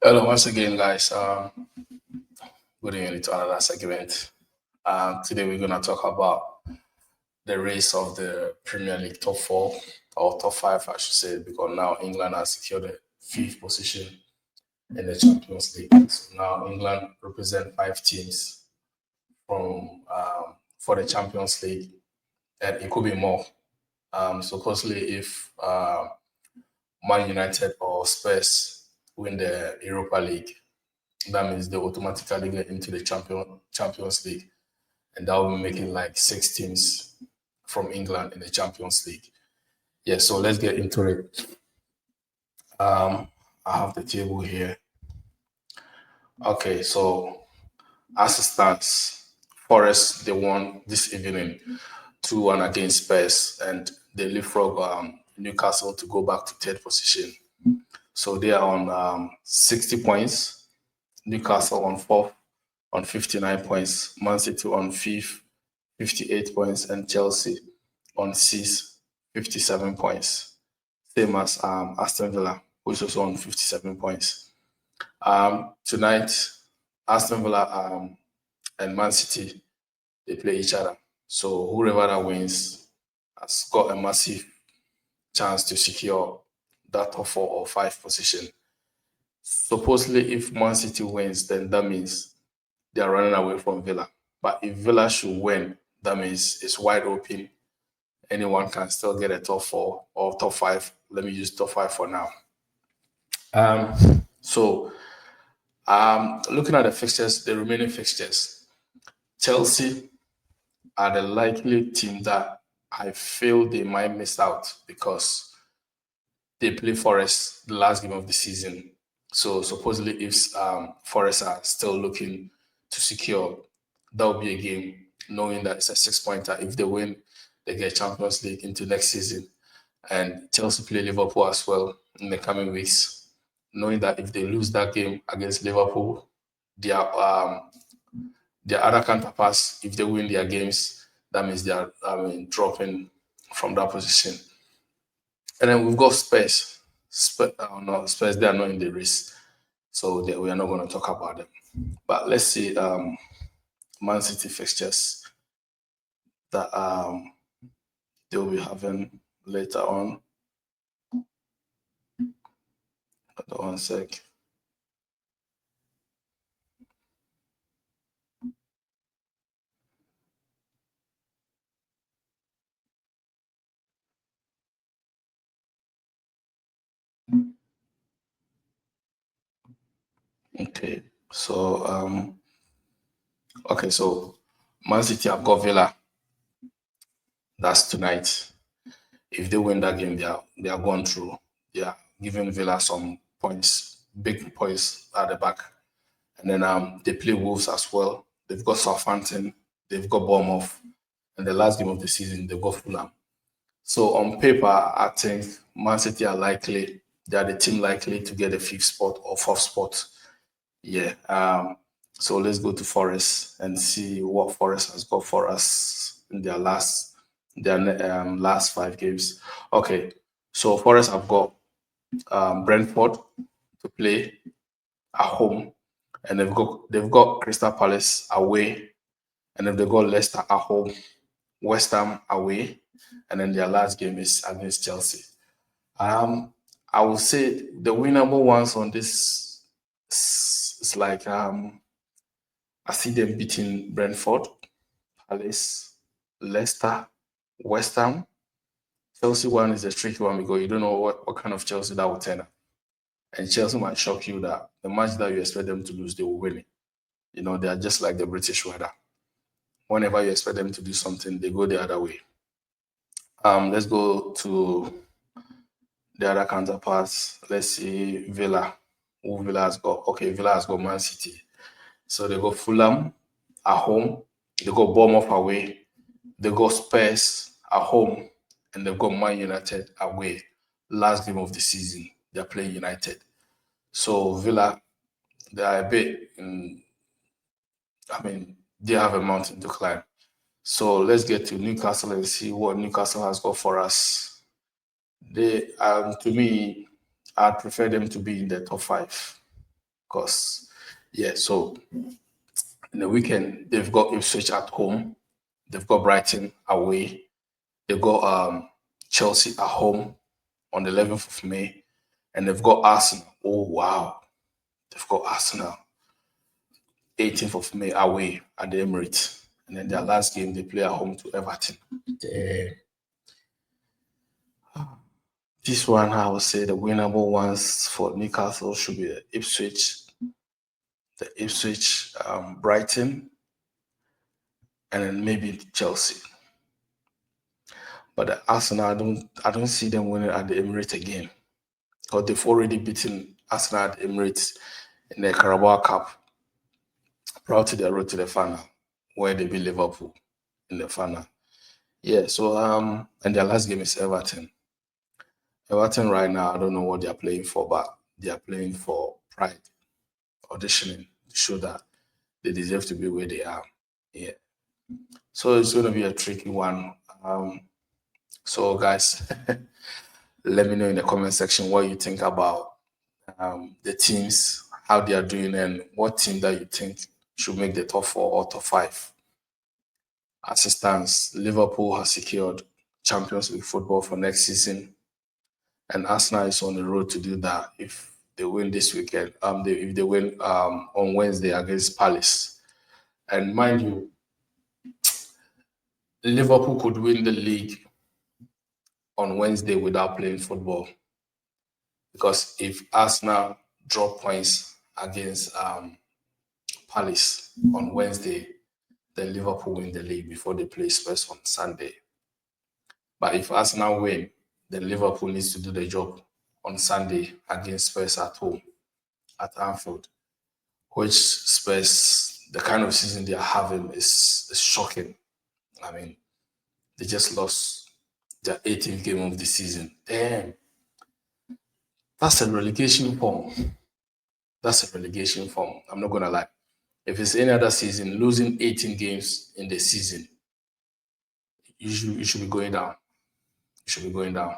Hello, once again, guys. Good evening to another segment. Today we're gonna talk about the race of the Premier League top four or top five, I should say, because now England has secured the fifth position in the Champions League. So now England represent five teams from for the Champions League, and it could be more. Supposedly, if Man United or Spurs win the Europa League, that means they automatically get into the Champions League, and that will be making like six teams from England in the Champions League. Yeah, so let's get into it. I have the table here. Okay, so as it stands, Forest they won this evening 2-1 against Spurs, and they leapfrog Newcastle to go back to third position. So they are on 60 points. Newcastle on fourth on 59 points. Man City on fifth, 58 points, and Chelsea on sixth, 57 points. Same as Aston Villa, which is on 57 points. Tonight, Aston Villa and Man City, they play each other. So whoever that wins has got a massive chance to secure that top four or five position. Supposedly, if Man City wins, then that means they are running away from Villa. But if Villa should win, that means it's wide open. Anyone can still get a top four or top five. Let me use top five for now. So, looking at the fixtures, the remaining fixtures, Chelsea are the likely team that I feel they might miss out because they play Forest the last game of the season. So supposedly, if Forest are still looking to secure, that will be a game, knowing that it's a 6 pointer. If they win, they get Champions League into next season. And Chelsea play Liverpool as well in the coming weeks, knowing that if they lose that game against Liverpool, their other counterparts, if they win their games, that means they are dropping from that position. And then we've got Spurs. Spurs, they are not in the race. So we are not going to talk about them. But let's see Man City fixtures that they'll be having later on. Hold on one sec. Okay, so Man City have got Villa. That's tonight. If they win that game, they are going through. They are giving Villa some points, big points at the back. And then they play Wolves as well. They've got Southampton, they've got Bournemouth, and the last game of the season they've got Fulham. So on paper, I think Man City are likely. They are the team likely to get a fifth spot or fourth spot. Yeah. So let's go to Forest and see what Forest has got for us in their last five games. Okay. So Forest have got Brentford to play at home, and they've got Crystal Palace away, and then they've got Leicester at home, West Ham away, and then their last game is against Chelsea. Um, I would say the winnable ones on this is like I see them beating Brentford, Palace, Leicester, West Ham. Chelsea one is a tricky one because you don't know what kind of Chelsea that will turn up. And Chelsea might shock you that the match that you expect them to lose, they will win it. They are just like the British weather. Whenever you expect them to do something, they go the other way. Let's go to the other counterparts. Let's see Villa. Who Villa has got? Okay, Villa has got Man City. So they go Fulham at home. They go Bournemouth away. They go Spurs at home, and they go Man United away. Last game of the season, they're playing United. So Villa, they are a bit. They have a mountain to climb. So let's get to Newcastle and see what Newcastle has got for us. To me, I'd prefer them to be in the top five. Because, yeah, so in the weekend, they've got Ipswich at home, they've got Brighton away, they've got Chelsea at home on the 11th of May, and they've got Arsenal. Oh, wow. They've got Arsenal 18th of May away at the Emirates. And then their last game, they play at home to Everton. Damn. This one, I would say the winnable ones for Newcastle should be the Ipswich, Brighton, and then maybe Chelsea. But the Arsenal, I don't see them winning at the Emirates again, because they've already beaten Arsenal at the Emirates in the Carabao Cup prior to their road to the final, where they beat Liverpool in the final. Yeah, so and their last game is Everton. Everton right now, I don't know what they are playing for, but they are playing for pride, auditioning to show that they deserve to be where they are. Yeah. So it's going to be a tricky one. So guys, let me know in the comment section what you think about the teams, how they are doing, and what team that you think should make the top 4 or top 5. As it stands, Liverpool has secured Champions League football for next season, and Arsenal is on the road to do that if they win this weekend. If they win on Wednesday against Palace, and mind you, Liverpool could win the league on Wednesday without playing football, because if Arsenal drop points against Palace on Wednesday, then Liverpool win the league before they play Spurs on Sunday. But if Arsenal win, then Liverpool needs to do the job on Sunday against Spurs at home at Anfield, which Spurs, the kind of season they are having is shocking. I mean, they just lost their 18th game of the season. Damn. That's a relegation form. That's a relegation form. I'm not going to lie. If it's any other season, losing 18 games in the season, you should be going down. You should be going down.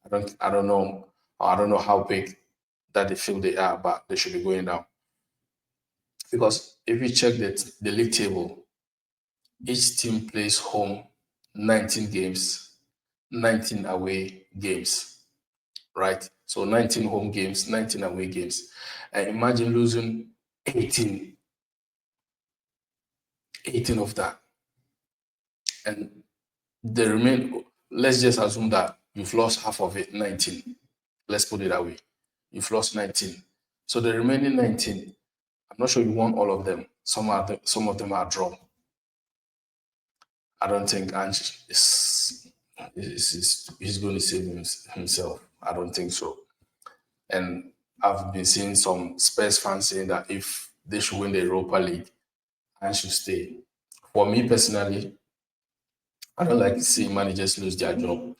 I don't know. I don't know how big that they feel they are, but they should be going down. Because if you check the league table, each team plays home 19 games, 19 away games, right? So 19 home games, 19 away games. And imagine losing 18 of that. And the remain, let's just assume that you've lost half of it, 19. Let's put it that way. You've lost 19. So the remaining 19, I'm not sure you want all of them. Some of them are drawn. I don't think Ange is going to save himself. I don't think so. And I've been seeing some Spurs fans saying that if they should win the Europa League, Ange should stay. For me personally, I don't like seeing managers lose their job,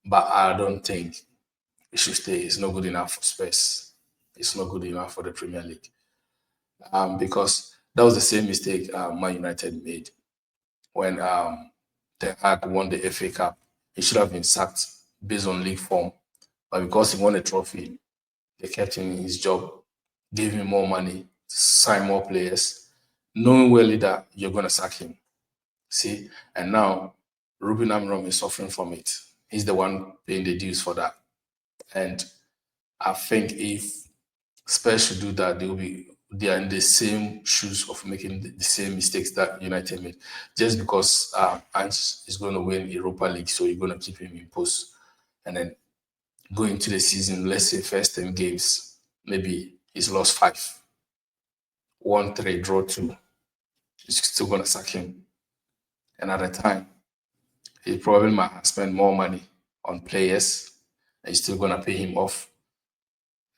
but I don't think it should stay. It's not good enough for Spurs. It's not good enough for the Premier League. Because that was the same mistake Man United made when Ten Hag won the FA Cup. He should have been sacked based on league form, but because he won a trophy, they kept him in his job, gave him more money, sign more players, knowing well that you're going to sack him. See, and now Ruben Amorim is suffering from it. He's the one paying the dues for that. And I think if Spurs should do that, they are in the same shoes of making the same mistakes that United made. Just because Ange is going to win Europa League, so you're going to keep him in post. And then go into the season, let's say first 10 games, maybe he's lost 5. 1, 3, draw 2. You're still going to sack him. And at the time, he probably might have spent more money on players and you're still going to pay him off.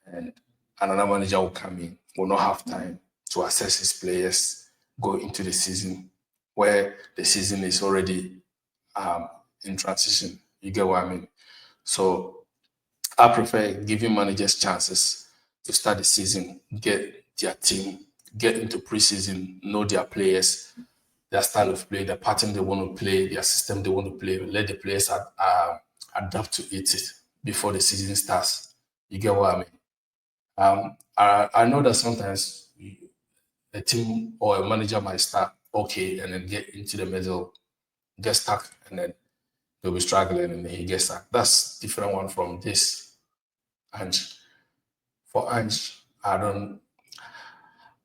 And another manager will come in, will not have time to assess his players, go into the season where the season is already in transition. You get what I mean? So I prefer giving managers chances to start the season, get their team, get into preseason, know their players, their style of play, the pattern they want to play, their system they want to play, let the players adapt to it before the season starts. You get what I mean? I know that sometimes a team or a manager might start okay and then get into the middle, get stuck, and then they'll be struggling and then he gets stuck. That's different one from this. And for Ange, I don't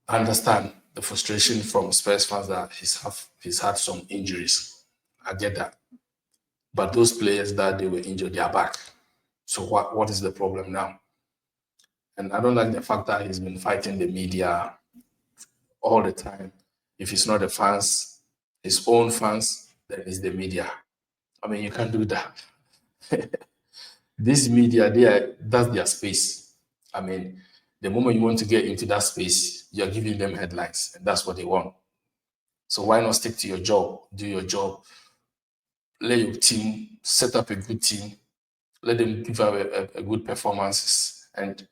understand the frustration from Spurs fans that he's had some injuries. I get that. But those players that they were injured, they are back. So what is the problem now? And I don't like the fact that he's been fighting the media all the time. If it's not the fans, his own fans, then it's the media. I mean, you can't do that. This media, that's their space. I mean, the moment you want to get into that space, you're giving them headlines, and that's what they want. So why not stick to your job, do your job, let your team set up a good team, let them give out a good performances, and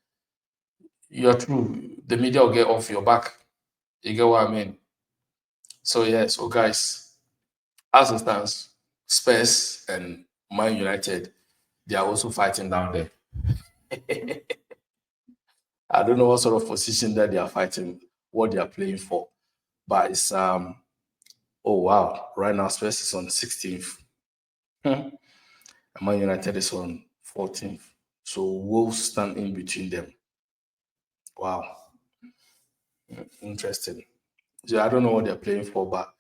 you're true. The media will get off your back. You get what I mean? So yeah, so guys, as it stands, Spurs and Man United, they are also fighting down there. I don't know what sort of position that they are fighting, what they are playing for, but it's oh wow, right now Spurs is on 16th, and Man United is on 14th. So Wolves stand in between them. Wow, interesting. So I don't know what they're playing for, but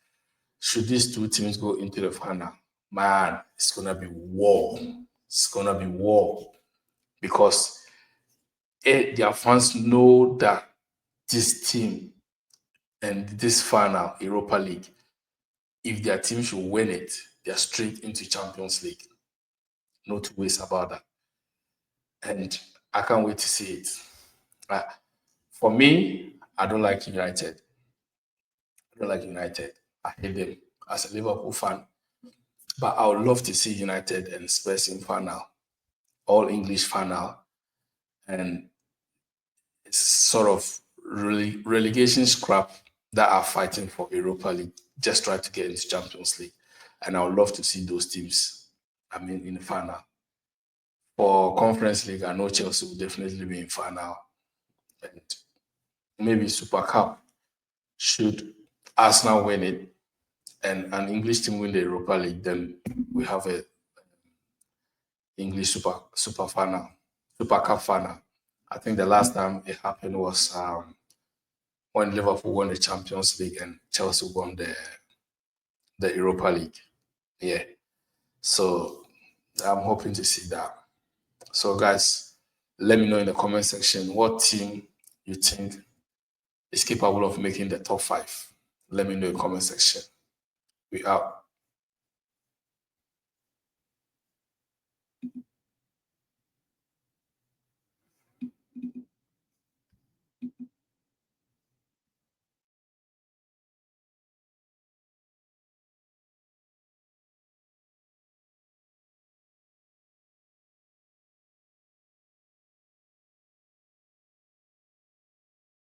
should these two teams go into the final, man, it's gonna be war. It's gonna be war because their fans know that this team and this final Europa League, if their team should win it, they're straight into Champions League. No two ways about that. And I can't wait to see it. Uh, for me, I don't like United. I don't like United. I hate them as a Liverpool fan. But I would love to see United and Spurs in final, all English final, and it's sort of relegation scrap that are fighting for Europa League, just try to get into Champions League. And I would love to see those teams, I mean, in the final. For Conference League, I know Chelsea will definitely be in final. And maybe Super Cup, should Arsenal win it and an English team win the Europa League, then we have a English super final, Super Cup final. I think the last time it happened was when Liverpool won the Champions League and Chelsea won the Europa League. Yeah. So I'm hoping to see that. So guys, let me know in the comment section what team you think is capable of making the top 5. Let me know in the comment section. We out.